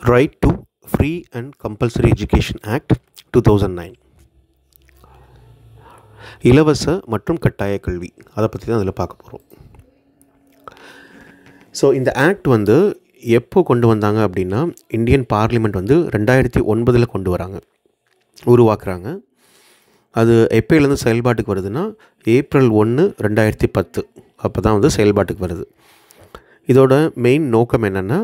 Right to Free and Compulsory Education Act 2009. இலவச மற்றும் கட்டாய கல்வி, அதை பற்றி தான் அதில் பார்க்க போகிறோம். ஸோ இந்த ஆக்ட் வந்து எப்போ கொண்டு வந்தாங்க அப்படின்னா, இந்தியன் பார்லிமெண்ட் வந்து 2009 கொண்டு வராங்க, உருவாக்குறாங்க. அது எப்போலேருந்து செயல்பாட்டுக்கு வருதுன்னா, April 1, 2010 அப்போ தான் வந்து செயல்பாட்டுக்கு வருது. இதோட மெயின் நோக்கம் என்னென்னா,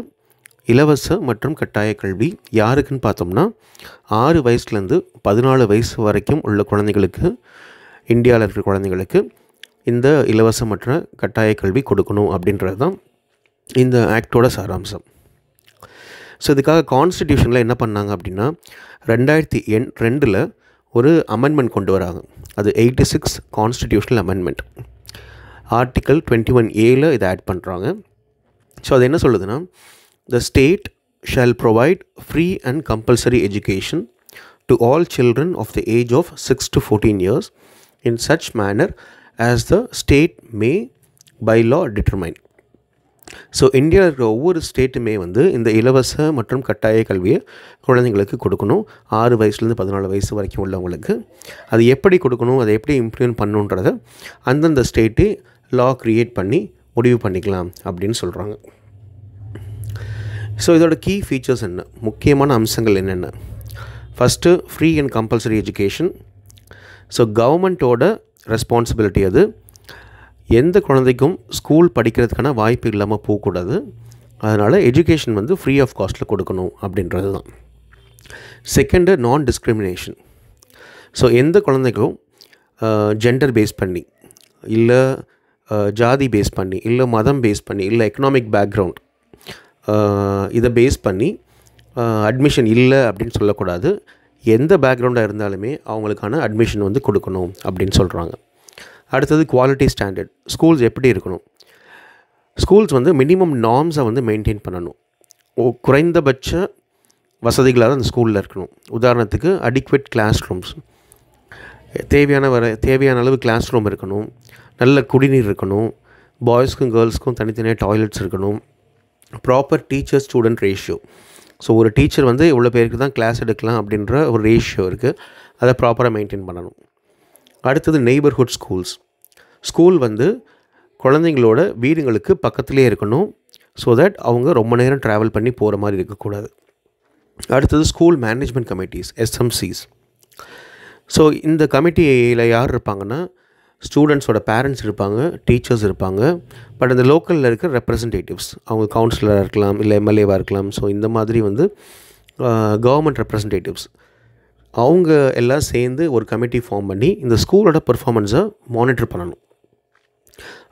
இலவச மற்றும் கட்டாய கல்வி யாருக்குன்னு பார்த்தோம்னா, 6 வயசுலேருந்து 14 வயசு வரைக்கும் உள்ள குழந்தைகளுக்கு, இந்தியாவில் இருக்கிற குழந்தைங்களுக்கு இந்த இலவச மற்றும் கட்டாய கல்வி கொடுக்கணும் அப்படின்றது தான் இந்த ஆக்டோட சாராம்சம். ஸோ இதுக்காக கான்ஸ்டிடியூஷனில் என்ன பண்ணாங்க அப்படின்னா, 2002 ஒரு அமெண்ட்மெண்ட் கொண்டு வராங்க. அது 86 கான்ஸ்டிடியூஷனல் அமெண்ட்மெண்ட். ஆர்டிக்கல் 21A இதை ஆட் பண்ணுறாங்க. ஸோ அது என்ன சொல்லுதுன்னா, the state shall provide free and compulsory education to all children of the age of 6 to 14 years in such manner as the state may by law determine. So இந்தியாவில் இருக்கிற ஒவ்வொரு ஸ்டேட்டுமே வந்து இந்த இலவச மற்றும் கட்டாய கல்வியை குழந்தைங்களுக்கு கொடுக்கணும். 6 வயசுலேருந்து 14 வயசு வரைக்கும் உள்ளவங்களுக்கு. அது எப்படி கொடுக்கணும், அதை எப்படி இம்ப்ளிமெண்ட் பண்ணணுன்றதை அந்தந்த ஸ்டேட்டு லா க்ரியேட் பண்ணி முடிவு பண்ணிக்கலாம் அப்படின்னு சொல்கிறாங்க. ஸோ இதோட கீ ஃபீச்சர்ஸ் என்ன, முக்கியமான அம்சங்கள் என்னென்ன? First, free and compulsory education. So கவர்மெண்ட்டோட ரெஸ்பான்சிபிலிட்டி அது. எந்த குழந்தைக்கும் ஸ்கூல் படிக்கிறதுக்கான வாய்ப்பு இல்லாமல் போகக்கூடாது. அதனால் எஜுகேஷன் வந்து ஃப்ரீ ஆஃப் காஸ்ட்டில் கொடுக்கணும் அப்படின்றது தான். செகண்டு, நான் டிஸ்கிரிமினேஷன். ஸோ எந்த குழந்தைக்கும் ஜெண்டர் பேஸ் பண்ணி, இல்லை ஜாதி பேஸ் பண்ணி, இல்லை மதம் பேஸ் பண்ணி, இல்லை எக்கனாமிக் பேக்ரவுண்ட் இதை பேஸ் பண்ணி அட்மிஷன் இல்லை அப்படின்னு சொல்லக்கூடாது. எந்த பேக்ரவுண்டாக இருந்தாலுமே அவங்களுக்கான அட்மிஷன் வந்து கொடுக்கணும் அப்படின்னு சொல்கிறாங்க. அடுத்தது குவாலிட்டி ஸ்டாண்டர்ட். ஸ்கூல்ஸ் எப்படி இருக்கணும்? ஸ்கூல்ஸ் வந்து மினிமம் நார்ம்ஸை வந்து மெயின்டைன் பண்ணணும். குறைந்தபட்ச வசதிகளாக அந்த ஸ்கூலில் இருக்கணும். உதாரணத்துக்கு அடிக்வேட் கிளாஸ் ரூம்ஸ், தேவையான அளவு கிளாஸ் ரூம் இருக்கணும். நல்ல குடிநீர் இருக்கணும். பாய்ஸ்க்கும் கேர்ள்ஸ்க்கும் தனித்தனியாக டாய்லெட்ஸ் இருக்கணும். Proper teacher student ratio. So ஒரு டீச்சர் வந்து இவ்வளோ பேருக்கு தான் கிளாஸ் எடுக்கலாம் அப்படின்ற ஒரு ரேஷியோ இருக்குது, அதை ப்ராப்பராக மெயின்டைன் பண்ணணும். அடுத்தது நெய்பர்ஹுட் ஸ்கூல்ஸ். ஸ்கூல் வந்து குழந்தைங்களோட வீடுங்களுக்கு பக்கத்துலேயே இருக்கணும். ஸோ தட் அவங்க ரொம்ப நேரம் ட்ராவல் பண்ணி போகிற மாதிரி இருக்கக்கூடாது. அடுத்தது school management committees, SMCs. So இந்த கமிட்டியில் யார் இருப்பாங்கன்னா, ஸ்டூடெண்ட்ஸோட பேரண்ட்ஸ் இருப்பாங்க, டீச்சர்ஸ் இருப்பாங்க. பட் அந்த லோக்கலில் இருக்கிற ரெப்ரசன்டேட்டிவ்ஸ், அவங்க கவுன்சிலராக இருக்கலாம், இல்லை MLAவாக இருக்கலாம். ஸோ இந்த மாதிரி வந்து கவர்மெண்ட் ரெப்ரசன்டேட்டிவ்ஸ் அவங்க எல்லாம் சேர்ந்து ஒரு கமிட்டி ஃபார்ம் பண்ணி இந்த ஸ்கூலோட பெர்ஃபார்மன்ஸை மானிட்டர் பண்ணணும்.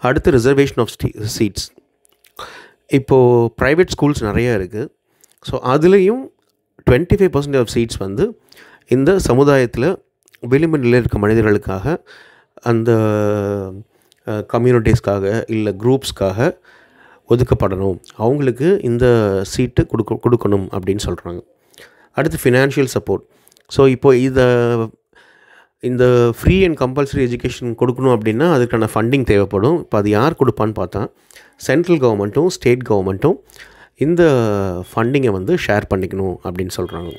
அடுத்து ரிசர்வேஷன் ஆஃப் சீட்ஸ். இப்போது ப்ரைவேட் ஸ்கூல்ஸ் நிறையா இருக்குது. ஸோ அதுலேயும் 25% ஆஃப் சீட்ஸ் வந்து இந்த சமுதாயத்தில் விளிம்பு நிலையில் இருக்க மனிதர்களுக்காக, அந்த கம்யூனிட்டிஸ்க்காக, இல்லை குரூப்ஸ்க்காக ஒதுக்கப்படணும். அவங்களுக்கு இந்த சீட்டு கொடுக்கணும் அப்படின்னு சொல்கிறாங்க. அடுத்து ஃபினான்ஷியல் சப்போர்ட். ஸோ இப்போது இந்த ஃப்ரீ அண்ட் கம்பல்சரி எஜுகேஷன் கொடுக்கணும் அப்படின்னா அதுக்கான ஃபண்டிங் தேவைப்படும். இப்போ அது யார் கொடுப்பான்னு பார்த்தா, சென்ட்ரல் கவர்மெண்ட்டும் ஸ்டேட் கவர்மெண்ட்டும் இந்த ஃபண்டிங்கை வந்து ஷேர் பண்ணிக்கணும் அப்படின்னு சொல்கிறாங்க.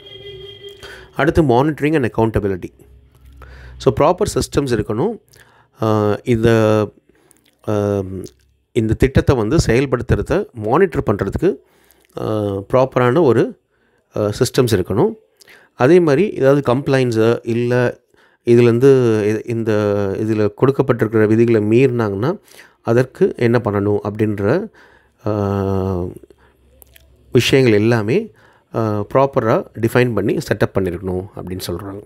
அடுத்து monitoring and accountability. So proper systems இருக்கணும். இந்த திட்டத்தை வந்து செயல்படுத்துறத மானிட்டர் பண்ணுறதுக்கு ப்ராப்பரான ஒரு சிஸ்டம்ஸ் இருக்கணும். அதே மாதிரி ஏதாவது கம்ப்ளைண்ட்ஸு இல்லை இதில் கொடுக்கப்பட்டிருக்கிற விதிகளை மீறினாங்கன்னா அதற்கு என்ன பண்ணணும் அப்படின்ற விஷயங்கள் எல்லாமே ப்ராப்பராக டிஃபைன் பண்ணி செட்டப் பண்ணியிருக்கணும் அப்படின்னு சொல்கிறாங்க.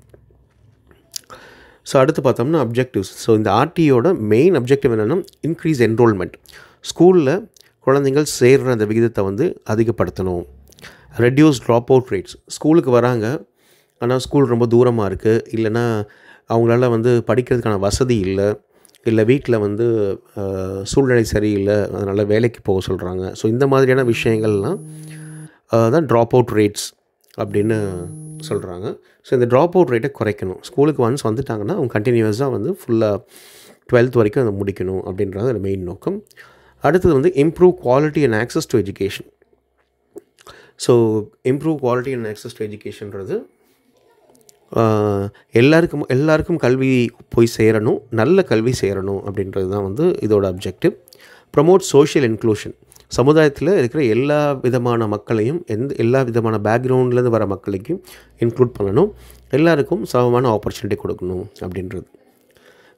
ஸோ அடுத்து பார்த்தோம்னா அப்ஜெக்டிவ்ஸ். ஸோ இந்த ஆர்டியோட மெயின் அப்ஜெக்டிவ் என்னென்னா, இன்க்ரீஸ் என்ரோல்மெண்ட். ஸ்கூலில் குழந்தைங்கள் சேர்கிற அந்த விகிதத்தை வந்து அதிகப்படுத்தணும். Reduce drop out rates. ஸ்கூலுக்கு வராங்க, ஆனால் ஸ்கூல் ரொம்ப தூரமாக இருக்குது, இல்லைன்னா அவங்களால வந்து படிக்கிறதுக்கான வசதி இல்லை வீட்டில் வந்து சூழ்நிலை சரியில்லை, அதனால் வேலைக்கு போக சொல்கிறாங்க. ஸோ இந்த மாதிரியான விஷயங்கள்லாம் தான் ட்ராப் அவுட் ரேட்ஸ் அப்படின்னு சொல்கிறாங்க. ஸோ இந்த ட்ராப் அவுட் ரேட்டை குறைக்கணும். ஸ்கூலுக்கு ஒன்ஸ் வந்துட்டாங்கன்னா அவங்க கண்டினியூஸாக வந்து ஃபுல்லாக 12th வரைக்கும் அதை முடிக்கணும் அப்படின்றது ஒரு மெயின் நோக்கம். அடுத்தது வந்து improve quality and access to education. So improve quality and access to எஜுகேஷன்றது எல்லாருக்கும் கல்வி போய் சேரணும், நல்ல கல்வி சேரணும் அப்படின்றது தான் வந்து இதோட அப்ஜெக்டிவ். ப்ரமோட் சோஷியல் இன்க்ளூஷன், சமுதாயத்தில் இருக்கிற எல்லா விதமான மக்களையும் எல்லா விதமான பேக்ரவுண்ட்லேருந்து வர மக்களையும் இன்க்ளூட் பண்ணணும், எல்லாருக்கும் சமமான ஆப்பர்ச்சுனிட்டி கொடுக்கணும் அப்படின்றது.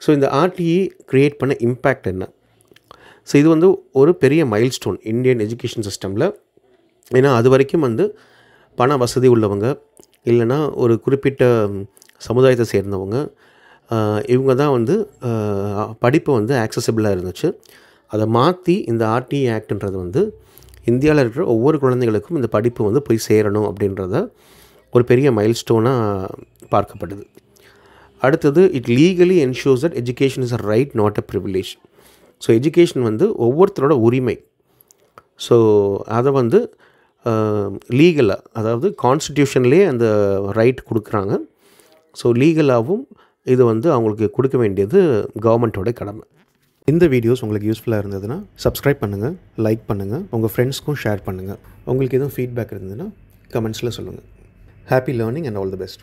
ஸோ இந்த ஆர்டிஇ க்ரியேட் பண்ண இம்பேக்ட் என்ன? ஸோ இது வந்து ஒரு பெரிய மைல்ஸ்டோன் இந்தியன் எஜுகேஷன் சிஸ்டமில். ஏன்னா அது வரைக்கும் வந்து பண வசதி உள்ளவங்க இல்லைனா ஒரு குறிப்பிட்ட சமுதாயத்தை சேர்ந்தவங்க இவங்க தான் வந்து படிப்பு வந்து ஆக்சசிபிளாக இருந்துச்சு. அதை மாற்றி இந்த ஆர்டிஇ ஆக்ட்ன்றது வந்து இந்தியாவில் இருக்கிற ஒவ்வொரு குழந்தைகளுக்கும் இந்த படிப்பு வந்து போய் சேரணும் அப்படின்றத ஒரு பெரிய மைல்ஸ்டோனாக பார்க்கப்படுது. அடுத்தது, it legally ensures that education is a right not a privilege. So education வந்து ஒவ்வொருத்தரோட உரிமை. ஸோ அதை வந்து லீகலாக, அதாவது கான்ஸ்டிடியூஷன்லேயே அந்த ரைட் கொடுக்குறாங்க. ஸோ லீகலாகவும் இது வந்து அவங்களுக்கு கொடுக்க வேண்டியது கவர்மெண்ட்டோட கடமை. இந்த வீடியோஸ் உங்களுக்கு யூஸ்ஃபுல்லாக இருந்ததுன்னா சப்ஸ்கிரைப் பண்ணுங்கள், லைக் பண்ணுங்கள், உங்கள் ஃப்ரெண்ட்ஸ்க்கும் ஷேர் பண்ணுங்கள். உங்களுக்கு எதுவும் ஃபீட்பேக் இருந்ததுன்னா கமெண்ட்ஸில் சொல்லுங்கள். Happy learning and all the best.